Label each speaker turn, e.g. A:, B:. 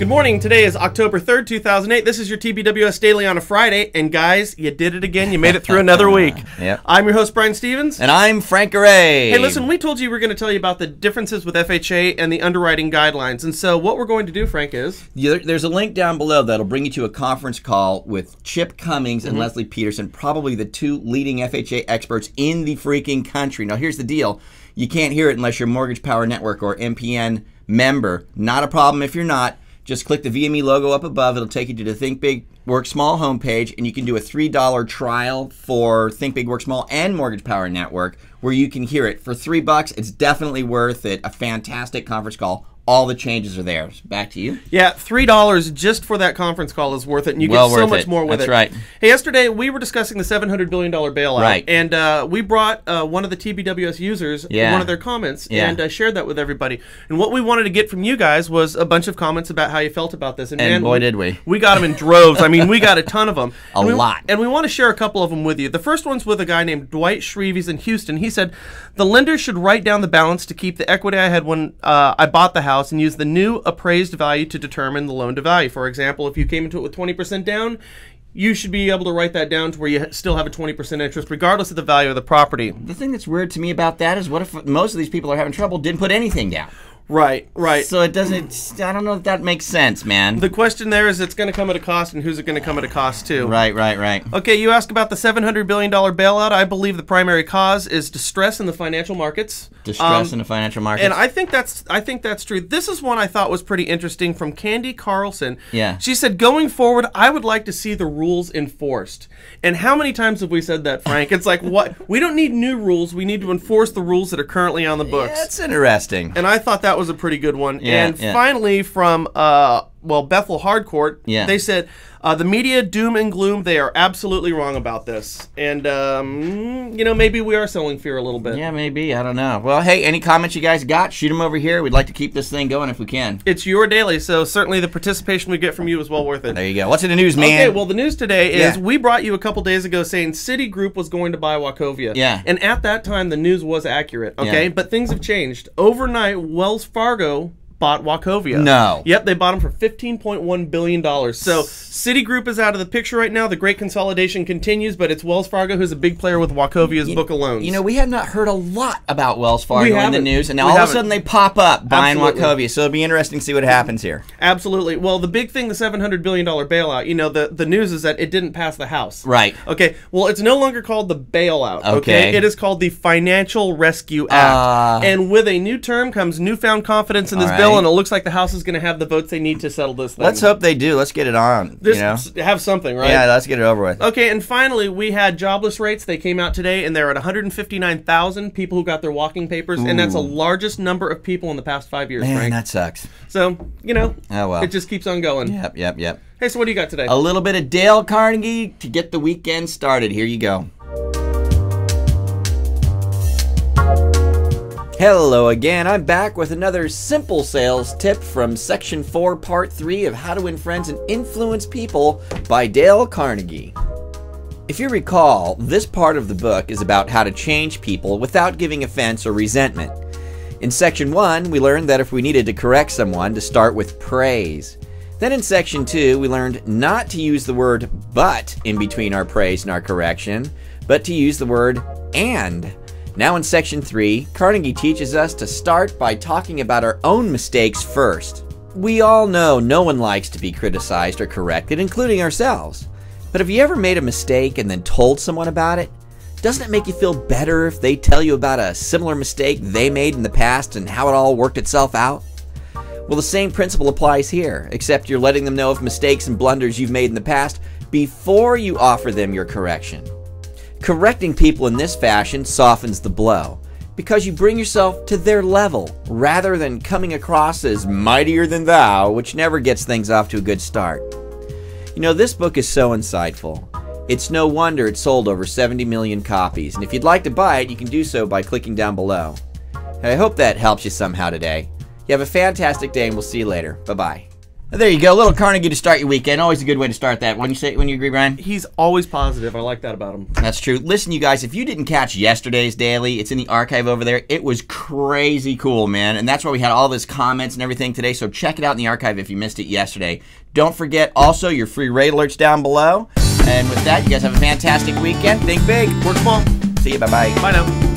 A: Good morning. Today is October 3rd, 2008. This is your TBWS Daily on a Friday. And guys, you did it again. You made it through another week.
B: Yep.
A: I'm your host, Brian Stevens.
B: And I'm Frank Garay.
A: Hey, listen, we told you we were going to tell you about the differences with FHA and the underwriting guidelines. And so what we're going to do, Frank, is...
B: There's a link down below that'll bring you to a conference call with Chip Cummings and Leslie Peterson, probably the two leading FHA experts in the freaking country. Now, here's the deal. You can't hear it unless you're a Mortgage Power Network or MPN member. Not a problem if you're not. Just click the VME logo up above. It'll take you to the Think Big, Work Small homepage, and you can do a $3 trial for Think Big, Work Small and Mortgage Power Network where you can hear it. For $3, it's definitely worth it. A fantastic conference call. All the changes are there. Back to you.
A: Yeah, $3 just for that conference call is worth it, and you get so much more with it.
B: That's right.
A: Hey, yesterday we were discussing the $700 billion bailout,
B: right?
A: And we brought one of the TBWS users, one of their comments, and shared that with everybody. And what we wanted to get from you guys was a bunch of comments about how you felt about this. And man,
B: boy, did we.
A: We got them in droves. I mean, we got a ton of them.
B: A lot.
A: And we want to share a couple of them with you. The first one's with a guy named Dwight Shreves in Houston. He said, the lender should write down the balance to keep the equity I had when I bought the house and use the new appraised value to determine the loan to value. For example, if you came into it with 20% down, you should be able to write that down to where you still have a 20% interest regardless of the value of the property.
B: The thing that's weird to me about that is what if most of these people are having trouble, didn't put anything down?
A: Right, right.
B: So it doesn't, I don't know if that makes sense, man.
A: The question there is, it's going to come at a cost, and who's it going to come at a cost to?
B: Right, right, right.
A: Okay, you asked about the $700 billion bailout. I believe the primary cause is distress in the financial markets.
B: Distress in the financial markets.
A: And I think that's true. This is one I thought was pretty interesting from Candy Carlson.
B: Yeah.
A: She said, going forward, I would like to see the rules enforced. And how many times have we said that, Frank? It's like, what? We don't need new rules. We need to enforce the rules that are currently on the books.
B: That's interesting.
A: And I thought that was a pretty good one.
B: Yeah,
A: and finally, from Bethel Hardcourt, they said, the media doom and gloom, they are absolutely wrong about this. And, you know, maybe we are sowing fear a little bit.
B: Yeah, maybe. I don't know. Well, hey, any comments you guys got, shoot them over here. We'd like to keep this thing going if we can.
A: It's your daily, so certainly the participation we get from you is well worth it.
B: There you go. What's in the news, man?
A: Okay, well, the news today is we brought you a couple days ago saying Citigroup was going to buy Wachovia.
B: Yeah.
A: And at that time, the news was accurate, okay? But things have changed. Overnight, Wells Fargo bought Wachovia.
B: No.
A: Yep, they bought them for $15.1 billion. So Citigroup is out of the picture right now. The great consolidation continues, but it's Wells Fargo who's a big player with Wachovia's book of loans.
B: You know, we have not heard a lot about Wells Fargo in the news, and now all of a sudden they pop up buying Wachovia. So it'll be interesting to see what happens here.
A: Absolutely. Well, the big thing, the $700 billion bailout, you know, the news is that it didn't pass the House.
B: Right.
A: Okay, well, it's no longer called the bailout, okay? It is called the Financial Rescue Act. And with a new term comes newfound confidence in this bill, and it looks like the House is going to have the votes they need to settle this thing.
B: Let's hope they do. Let's get it on.
A: Have something, right?
B: Yeah, let's get it over with.
A: Okay, and finally, we had jobless rates. They came out today, and they're at 159,000 people who got their walking papers, and that's the largest number of people in the past 5 years,
B: Man,
A: Frank.
B: that sucks.
A: So, you know,
B: it
A: just keeps on going.
B: Yep, yep, yep.
A: Hey, so what do you got today?
B: A little bit of Dale Carnegie to get the weekend started. Here you go. Hello again. I'm back with another simple sales tip from Section 4, Part 3 of How to Win Friends and Influence People by Dale Carnegie. If you recall, this part of the book is about how to change people without giving offense or resentment. In Section 1, we learned that if we needed to correct someone, to start with praise. Then in Section 2, we learned not to use the word but in between our praise and our correction, but to use the word and. Now in Section 3, Carnegie teaches us to start by talking about our own mistakes first. We all know no one likes to be criticized or corrected, including ourselves. But have you ever made a mistake and then told someone about it? Doesn't it make you feel better if they tell you about a similar mistake they made in the past and how it all worked itself out? Well, the same principle applies here, except you're letting them know of mistakes and blunders you've made in the past before you offer them your correction. Correcting people in this fashion softens the blow, because you bring yourself to their level, rather than coming across as mightier than thou, which never gets things off to a good start. You know, this book is so insightful. It's no wonder it sold over 70 million copies, and if you'd like to buy it, you can do so by clicking down below. I hope that helps you somehow today. You have a fantastic day, and we'll see you later. Bye-bye. There you go, a little Carnegie to start your weekend. Always a good way to start that. When you agree, Brian?
A: He's always positive. I like that about him.
B: That's true. Listen, you guys, if you didn't catch yesterday's daily, it's in the archive over there. It was crazy cool, man. And that's why we had all this comments and everything today. So check it out in the archive if you missed it yesterday. Don't forget also your free raid alerts down below. And with that, you guys have a fantastic weekend. Think big.
A: Work small.
B: See you. Bye-bye.
A: Bye now.